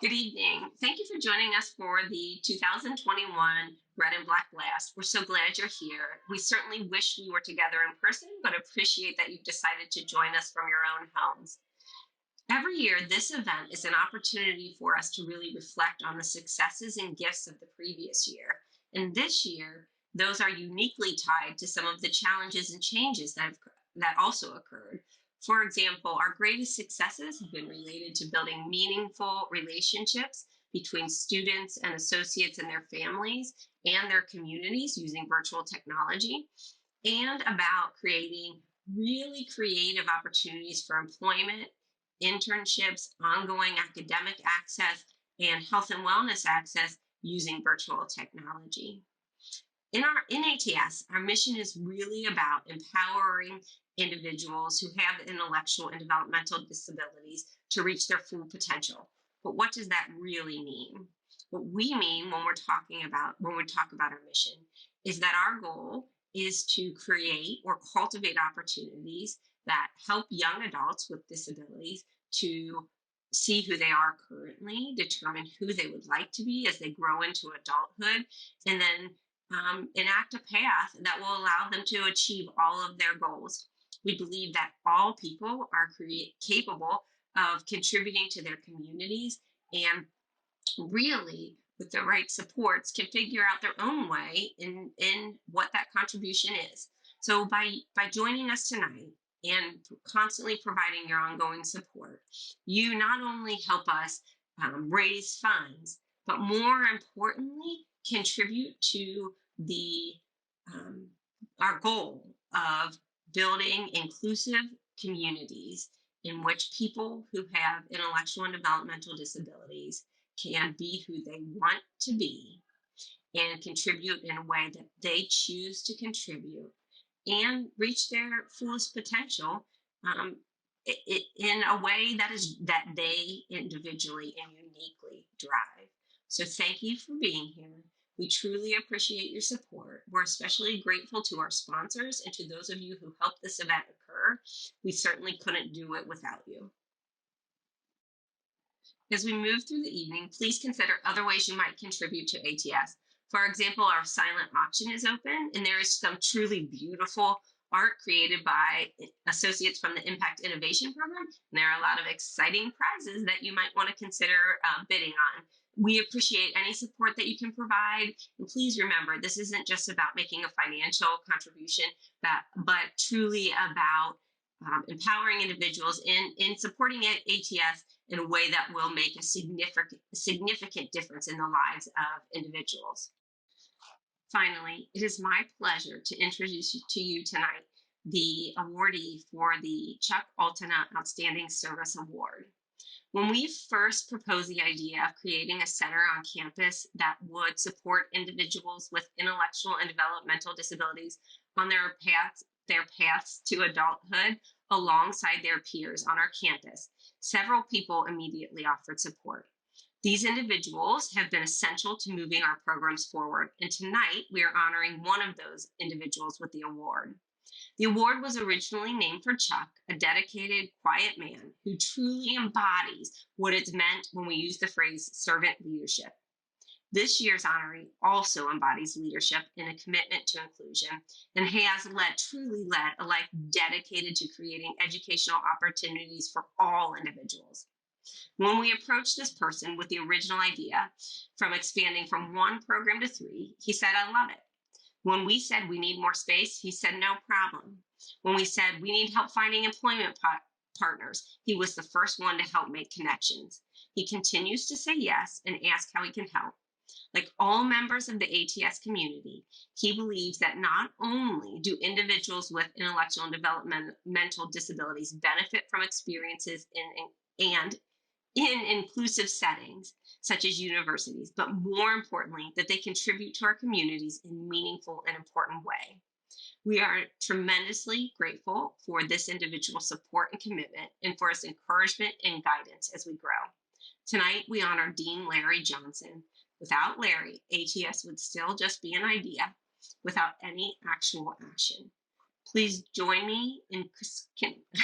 Good evening. Thank you for joining us for the 2021 Red and Black Blast. We're so glad you're here. We certainly wish we were together in person, but appreciate that you've decided to join us from your own homes. Every year, this event is an opportunity for us to really reflect on the successes and gifts of the previous year. And this year, those are uniquely tied to some of the challenges and changes that also occurred. For example, our greatest successes have been related to building meaningful relationships between students and associates and their families and their communities using virtual technology, and about creating really creative opportunities for employment, internships, ongoing academic access, and health and wellness access using virtual technology. In ATS, our mission is really about empowering individuals who have intellectual and developmental disabilities to reach their full potential. But what does that really mean? What we mean when we talk about our mission is that our goal is to create or cultivate opportunities that help young adults with disabilities to see who they are currently, determine who they would like to be as they grow into adulthood, and then enact a path that will allow them to achieve all of their goals. We believe that all people are capable of contributing to their communities and really, with the right supports, can figure out their own way in what that contribution is. So by joining us tonight and constantly providing your ongoing support, you not only help us raise funds, but more importantly, contribute to the um, our goal of building inclusive communities in which people who have intellectual and developmental disabilities can be who they want to be and contribute in a way that they choose to contribute and reach their fullest potential, um, in a way that they individually and uniquely drive. So thank you for being here. We truly appreciate your support. We're especially grateful to our sponsors and to those of you who helped this event occur. We certainly couldn't do it without you. As we move through the evening, please consider other ways you might contribute to ATS. For example, our silent auction is open, and there is some truly beautiful art created by associates from the Impact Innovation Program. And there are a lot of exciting prizes that you might want to consider bidding on. We appreciate any support that you can provide. And please remember, this isn't just about making a financial contribution, but truly about empowering individuals in supporting ATS in a way that will make a significant difference in the lives of individuals. Finally, it is my pleasure to introduce to you tonight the awardee for the Chuck Altina Outstanding Service Award. When we first proposed the idea of creating a center on campus that would support individuals with intellectual and developmental disabilities on their paths to adulthood alongside their peers on our campus, several people immediately offered support. These individuals have been essential to moving our programs forward, and tonight we are honoring one of those individuals with the award. The award was originally named for Chuck, a dedicated, quiet man who truly embodies what it's meant when we use the phrase servant leadership. This year's honoree also embodies leadership and a commitment to inclusion and has truly led a life dedicated to creating educational opportunities for all individuals. When we approached this person with the original idea from expanding from one program to three, he said, "I love it." When we said we need more space, he said, "No problem." When we said we need help finding employment partners, he was the first one to help make connections. He continues to say yes and ask how he can help. Like all members of the ATS community, he believes that not only do individuals with intellectual and developmental disabilities benefit from experiences and in inclusive settings, such as universities, but more importantly, that they contribute to our communities in meaningful and important way. We are tremendously grateful for this individual's support and commitment and for his encouragement and guidance as we grow. Tonight, we honor Dean Larry Johnson. Without Larry, ATS would still just be an idea without any actual action. Please join me in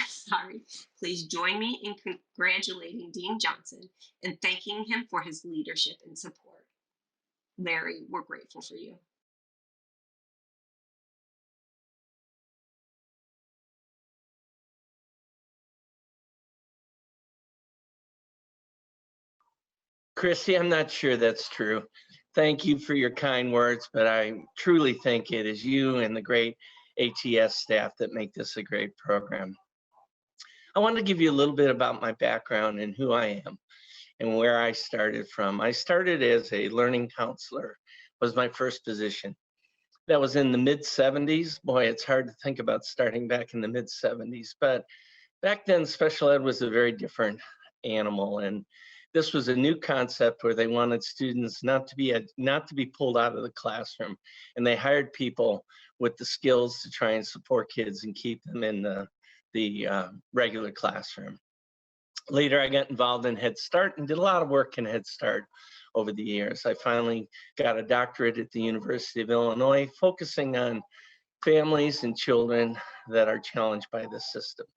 sorry. Please join me in congratulating Dean Johnson and thanking him for his leadership and support. Larry, we're grateful for you. Christy, I'm not sure that's true. Thank you for your kind words, but I truly think it is you and the great ATS staff that make this a great program. I want to give you a little bit about my background and who I am and where I started from. I started as a learning counselor, was my first position. That was in the mid 70s. Boy, it's hard to think about starting back in the mid 70s, but back then special ed was a very different animal, and this was a new concept where they wanted students not to be pulled out of the classroom, and they hired people with the skills to try and support kids and keep them in the regular classroom. Later, I got involved in Head Start and did a lot of work in Head Start over the years. I finally got a doctorate at the University of Illinois, focusing on families and children that are challenged by this system.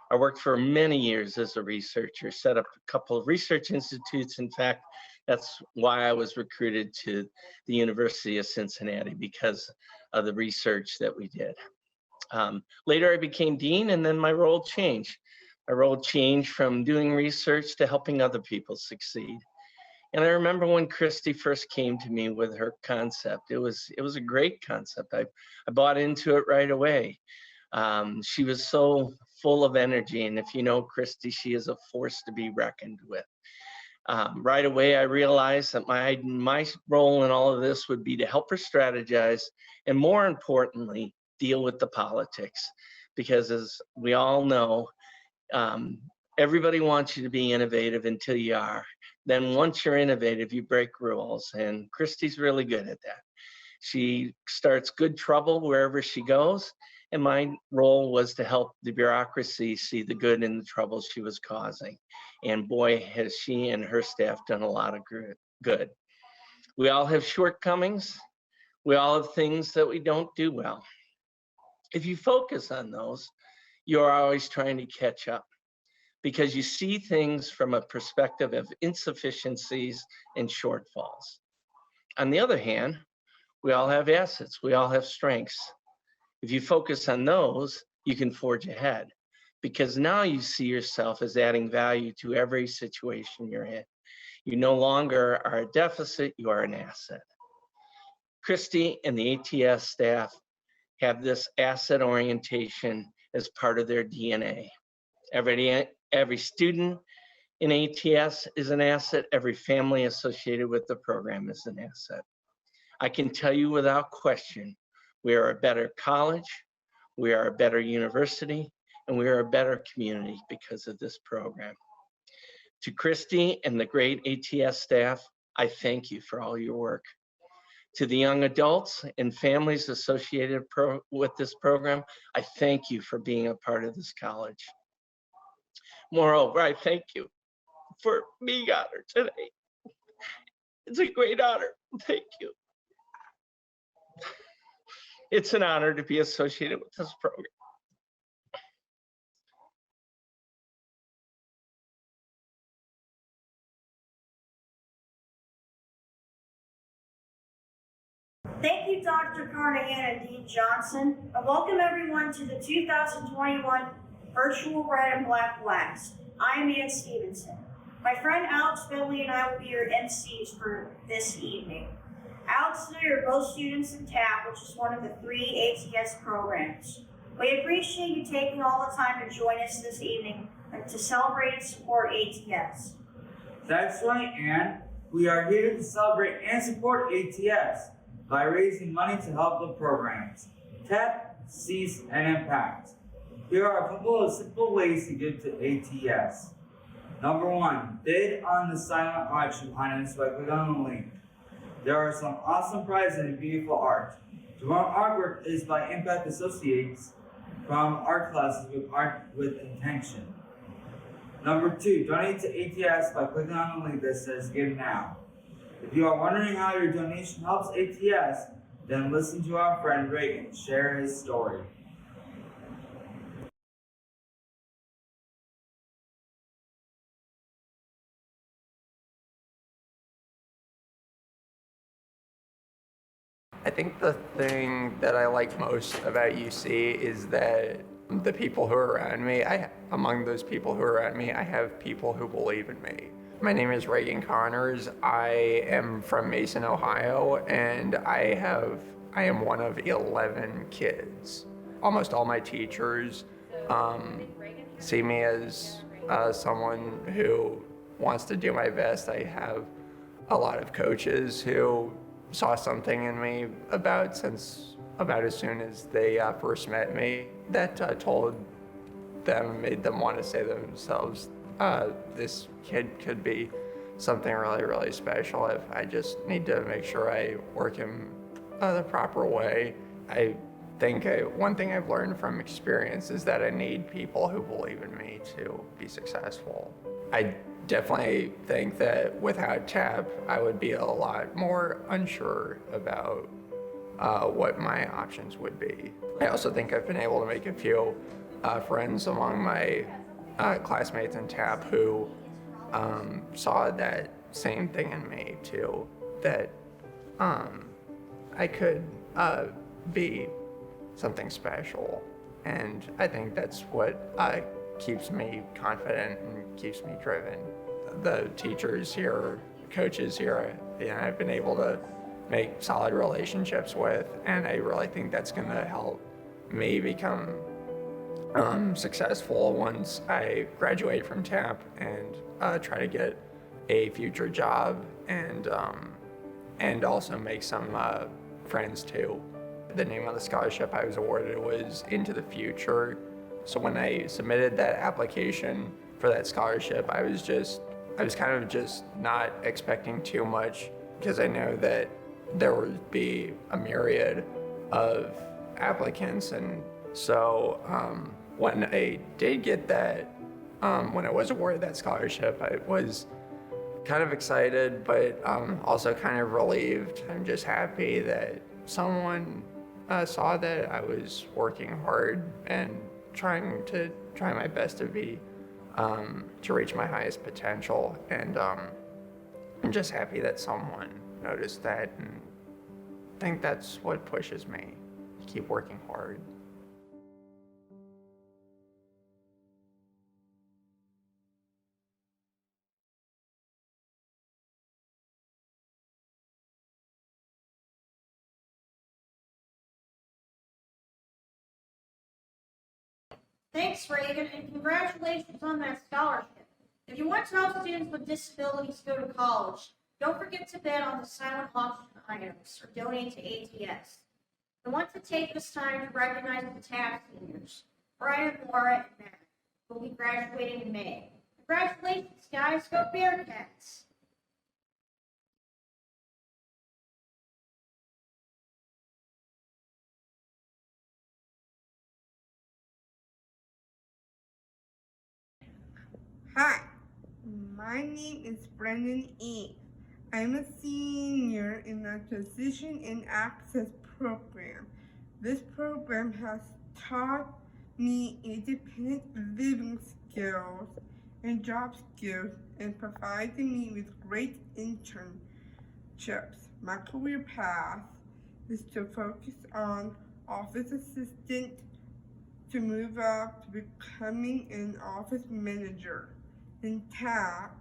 I worked for many years as a researcher, set up a couple of research institutes. In fact, that's why I was recruited to the University of Cincinnati, because of the research that we did. Later, I became dean, and then my role changed. My role changed from doing research to helping other people succeed. And I remember when Christy first came to me with her concept. It was a great concept. I bought into it right away. She was so full of energy, and if you know Christy, she is a force to be reckoned with. Right away, I realized that my role in all of this would be to help her strategize, and more importantly, deal with the politics. Because as we all know, everybody wants you to be innovative until you are. Then once you're innovative, you break rules, and Christy's really good at that. She starts good trouble wherever she goes, and my role was to help the bureaucracy see the good in the trouble she was causing. And boy, has she and her staff done a lot of good. We all have shortcomings. We all have things that we don't do well. If you focus on those, you're always trying to catch up, because you see things from a perspective of insufficiencies and shortfalls. On the other hand, we all have assets, we all have strengths. If you focus on those, you can forge ahead, because now you see yourself as adding value to every situation you're in. You no longer are a deficit, you are an asset. Christy and the ATS staff have this asset orientation as part of their DNA. Every student in ATS is an asset. Every family associated with the program is an asset. I can tell you without question, we are a better college, we are a better university, and we are a better community because of this program. To Christy and the great ATS staff, I thank you for all your work. To the young adults and families associated with this program, I thank you for being a part of this college. Moreover, I thank you for being honored today. It's a great honor. Thank you. It's an honor to be associated with this program. Thank you, Dr. Carnahan and Dean Johnson, and welcome everyone to the 2021 Virtual Red and Black Blast. I am Ann Stevenson. My friend Alex Billy and I will be your MCs for this evening. Alex and I are both students in TAP, which is one of the 3 ATS programs. We appreciate you taking all the time to join us this evening and to celebrate and support ATS. That's right, Ann. We are here to celebrate and support ATS by raising money to help the programs, TAP, CEASE, and IMPACT. Here are a couple of simple ways to give to ATS. Number 1, bid on the silent auction behind us by clicking on the link. There are some awesome prizes and beautiful art. Tomorrow artwork is by Impact Associates from art classes with Art with Intention. Number 2, donate to ATS by clicking on the link that says Give Now. If you are wondering how your donation helps ATS, then listen to our friend Reagan share his story. I think the thing that I like most about UC is that the people who are around me, among those people who are around me, I have people who believe in me. My name is Reagan Connors. I am from Mason, Ohio, and I am one of 11 kids. Almost all my teachers see me as someone who wants to do my best. I have a lot of coaches who saw something in me about as soon as they first met me that told them, made them want to say to themselves, this kid could be something really, really special if I just need to make sure I work him the proper way. I think one thing I've learned from experience is that I need people who believe in me to be successful. I definitely think that without TAP, I would be a lot more unsure about what my options would be. I also think I've been able to make a few friends among my classmates in TAP who saw that same thing in me too, that I could be something special. And I think that's what keeps me confident and keeps me driven. The teachers here, coaches here, I've been able to make solid relationships with, and I really think that's gonna help me become successful once I graduate from TAP and try to get a future job and also make some friends too. The name of the scholarship I was awarded was Into the Future. So when I submitted that application for that scholarship, I was kind of just not expecting too much because I know that there would be a myriad of applicants. And so when I did get that, when I was awarded that scholarship, I was kind of excited, but also kind of relieved. I'm just happy that someone saw that I was working hard and trying my best to be to reach my highest potential, and I'm just happy that someone noticed that, and I think that's what pushes me to keep working hard. Thanks, Reagan, and congratulations on that scholarship. If you want to help students with disabilities go to college, don't forget to bid on the silent auction items or donate to ATS. I want to take this time to recognize the TAP seniors, Brian, Laura, and Matt, who will be graduating in May. Congratulations, guys. Go Bearcats! Hi, my name is Brendan E. I'm a senior in the Transition and Access program. This program has taught me independent living skills and job skills and provided me with great internships. My career path is to focus on office assistant to move up to becoming an office manager. In TAP,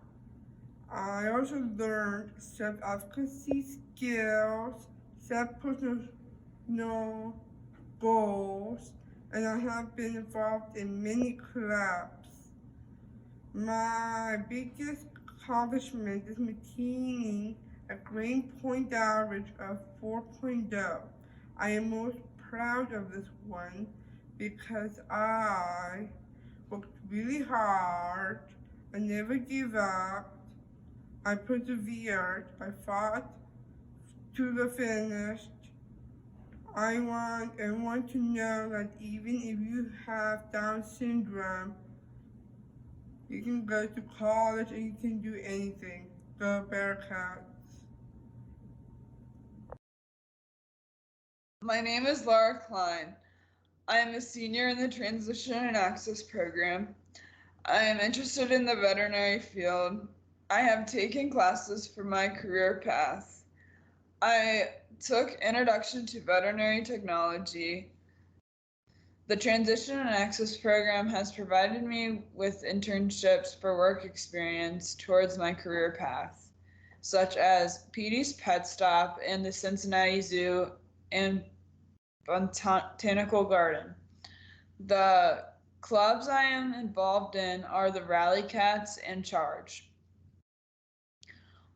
I also learned self-advocacy skills, set personal goals, and I have been involved in many clubs. My biggest accomplishment is maintaining a grade point average of 4.0. I am most proud of this one because I worked really hard. I never gave up. I persevered. I fought to the finish. I want everyone to know that even if you have Down syndrome, you can go to college and you can do anything. Go Bearcats. My name is Laura Klein. I am a senior in the Transition and Access program. I am interested in the veterinary field. I have taken classes for my career path. I took Introduction to Veterinary Technology. The Transition and Access program has provided me with internships for work experience towards my career path, such as Petey's Pet Stop and the Cincinnati Zoo and Botanical Garden. The clubs I am involved in are the Rally Cats and Charge.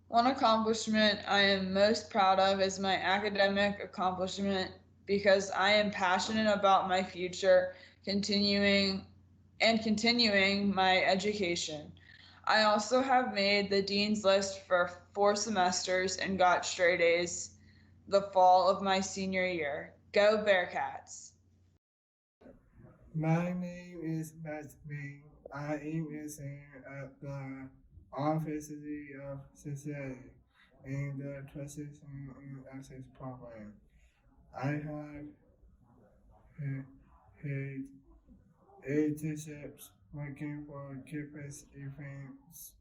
One accomplishment I am most proud of is my academic accomplishment because I am passionate about my future, continuing my education. I also have made the Dean's List for 4 semesters and got straight A's the fall of my senior year. Go Bearcats! My name is Matt Ming. I am a senior at the University of Cincinnati in the Transition and Access program. I have had internships working for campus events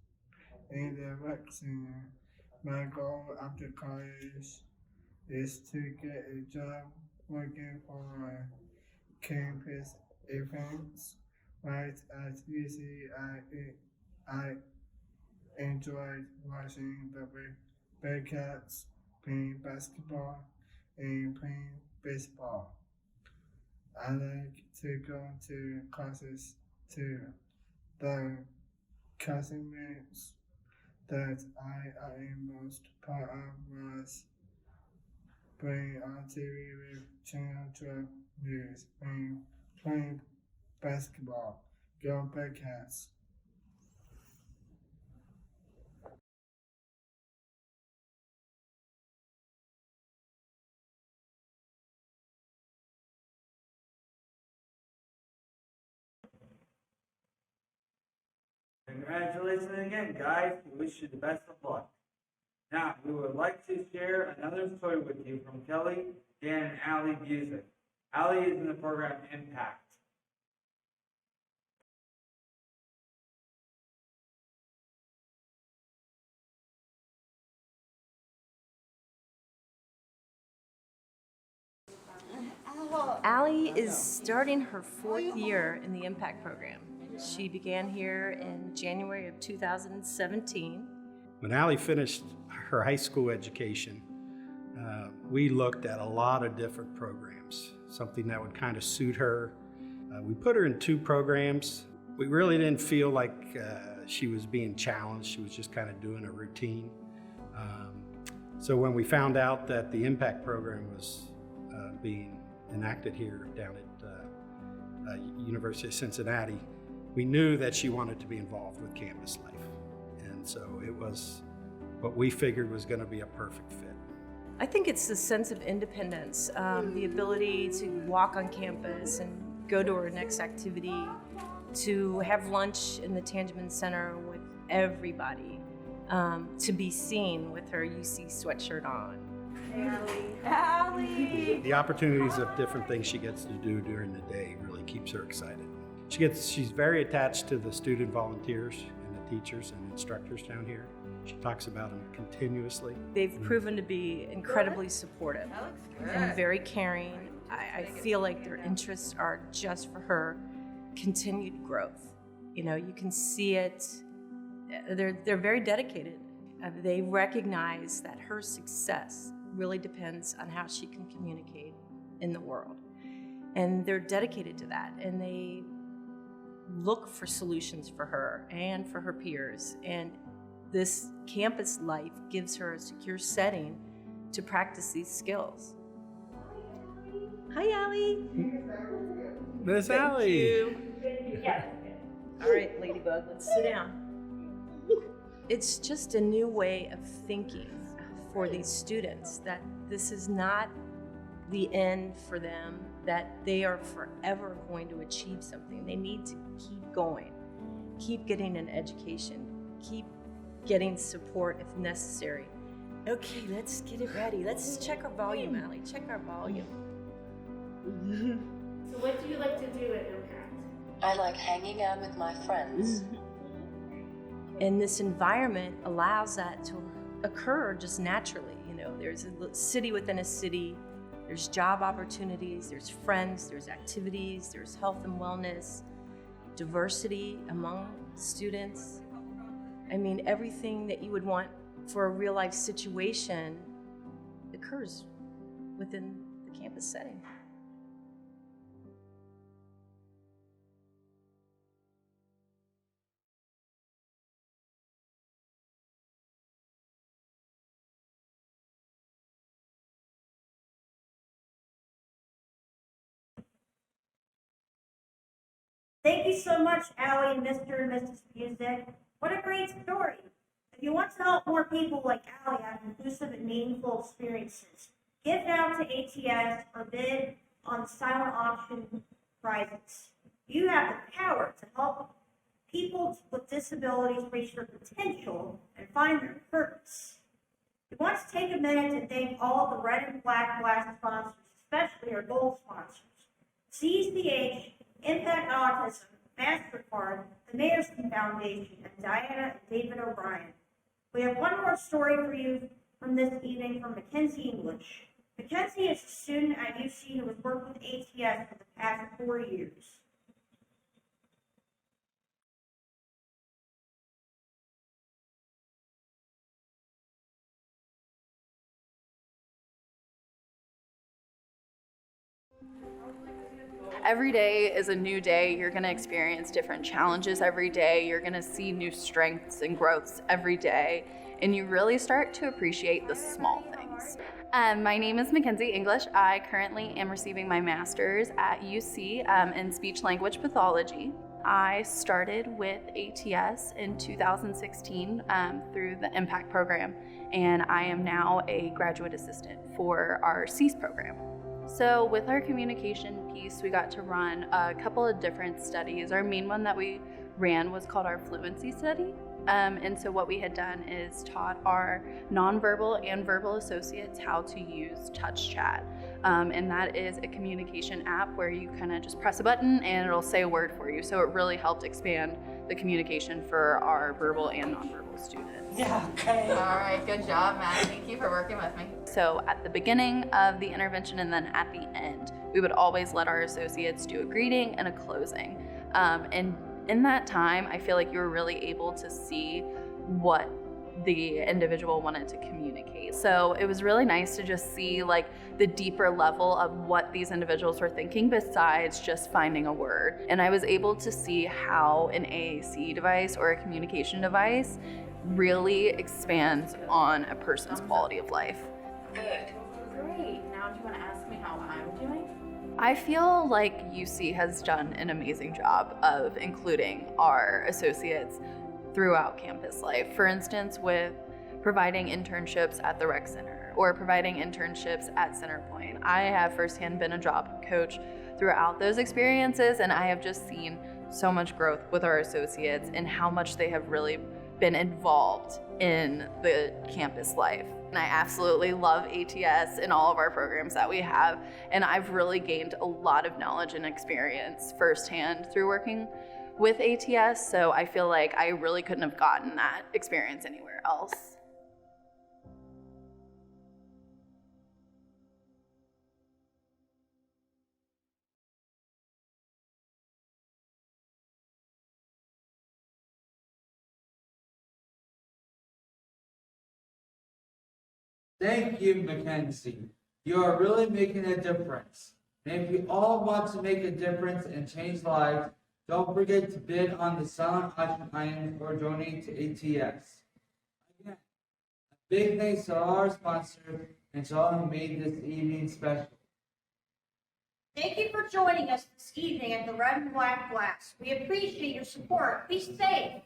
in the rec center. My goal after college is to get a job working for campus events. Right at UC, I enjoyed watching the Bearcats playing basketball and playing baseball. I like to go to classes too. The classmates that I am most proud of was playing on TV with Channel 12 News and playing basketball. Go Bearcats! Congratulations again, guys. We wish you the best of luck. Now, we would like to share another story with you from Kelly, Dan, and Allie Busick. Allie is in the program Impact. Allie is starting her 4th year in the Impact program. She began here in January of 2017. When Allie finished her high school education, we looked at a lot of different programs, something that would kind of suit her. We put her in 2 programs. We really didn't feel like she was being challenged. She was just kind of doing a routine. So when we found out that the Impact program was being enacted here down at University of Cincinnati, we knew that she wanted to be involved with campus life. And so it was what we figured was going to be a perfect fit. I think it's the sense of independence, the ability to walk on campus and go to her next activity, to have lunch in the Tangeman Center with everybody, to be seen with her UC sweatshirt on. Allie! The opportunities of different things she gets to do during the day really keeps her excited. She's very attached to the student volunteers and the teachers and instructors down here. She talks about them continuously. They've proven to be incredibly supportive and very caring. I feel like their interests are just for her continued growth. You know, you can see it. They're very dedicated. They recognize that her success really depends on how she can communicate in the world. And they're dedicated to that. And they look for solutions for her and for her peers. And this campus life gives her a secure setting to practice these skills. Hi, Allie. Miss Allie. Yeah. All right, Ladybug, let's sit down. It's just a new way of thinking for these students, that this is not the end for them, that they are forever going to achieve something. They need to keep going, keep getting an education, keep getting support if necessary. Okay, let's get it ready. Let's check our volume, Allie. Check our volume. So what do you like to do at Impact? I like hanging out with my friends. And this environment allows that to occur just naturally. You there's a city within a city. There's job opportunities, there's friends, there's activities, there's health and wellness, diversity among students. I mean, everything that you would want for a real life situation occurs within the campus setting. Thank you so much, Allie, Mr. and Mrs. Music. What a great story. If you want to help more people like Allie have inclusive and meaningful experiences, give now to ATS or bid on silent auction prizes. You have the power to help people with disabilities reach their potential and find their purpose. We want to take a minute to thank all the Red and Black Blast sponsors, especially our gold sponsors. CCH, Impact Autism, MasterCard, the Mayerson Foundation, and Diana and David O'Brien. We have one more story for you from this evening from Mackenzie English. Mackenzie is a student at UC who has worked with ATS for the past 4 years. Every day is a new day. You're going to experience different challenges every day. You're going to see new strengths and growths every day. And you really start to appreciate the small things. My name is Mackenzie English. I currently am receiving my master's at UC in speech language pathology. I started with ATS in 2016 through the Impact program, and I am now a graduate assistant for our CEASE program. So with our communication piece, we got to run a couple of different studies. Our main one that we ran was called our fluency study. And so what we had done is taught our nonverbal and verbal associates how to use touch chat. And that is a communication app where you kind of just press a button and it'll say a word for you. So it really helped expand the communication for our verbal and nonverbal students. Yeah, okay. All right, good job, Matt. Thank you for working with me. So at the beginning of the intervention and then at the end, we would always let our associates do a greeting and a closing. And in that time, I feel like you were really able to see what the individual wanted to communicate. So it was really nice to just see like the deeper level of what these individuals were thinking besides just finding a word. And I was able to see how an AAC device or a communication device really expands on a person's quality of life. Good. Great. Now do you want to ask me how I'm doing? I feel like UC has done an amazing job of including our associates throughout campus life. For instance, with providing internships at the rec center or providing internships at Centerpoint. I have firsthand been a job coach throughout those experiences, and I have just seen so much growth with our associates and how much they have really been involved in the campus life. And I absolutely love ATS and all of our programs that we have, and I've really gained a lot of knowledge and experience firsthand through working with ATS, so I feel like I really couldn't have gotten that experience anywhere else. Thank you, Mackenzie. You are really making a difference. And if you all want to make a difference and change lives, don't forget to bid on the silent auction items or donate to ATS. Again, a big thanks to all our sponsors and to all who made this evening special. Thank you for joining us this evening at the Red and Black Blast. We appreciate your support. Be safe.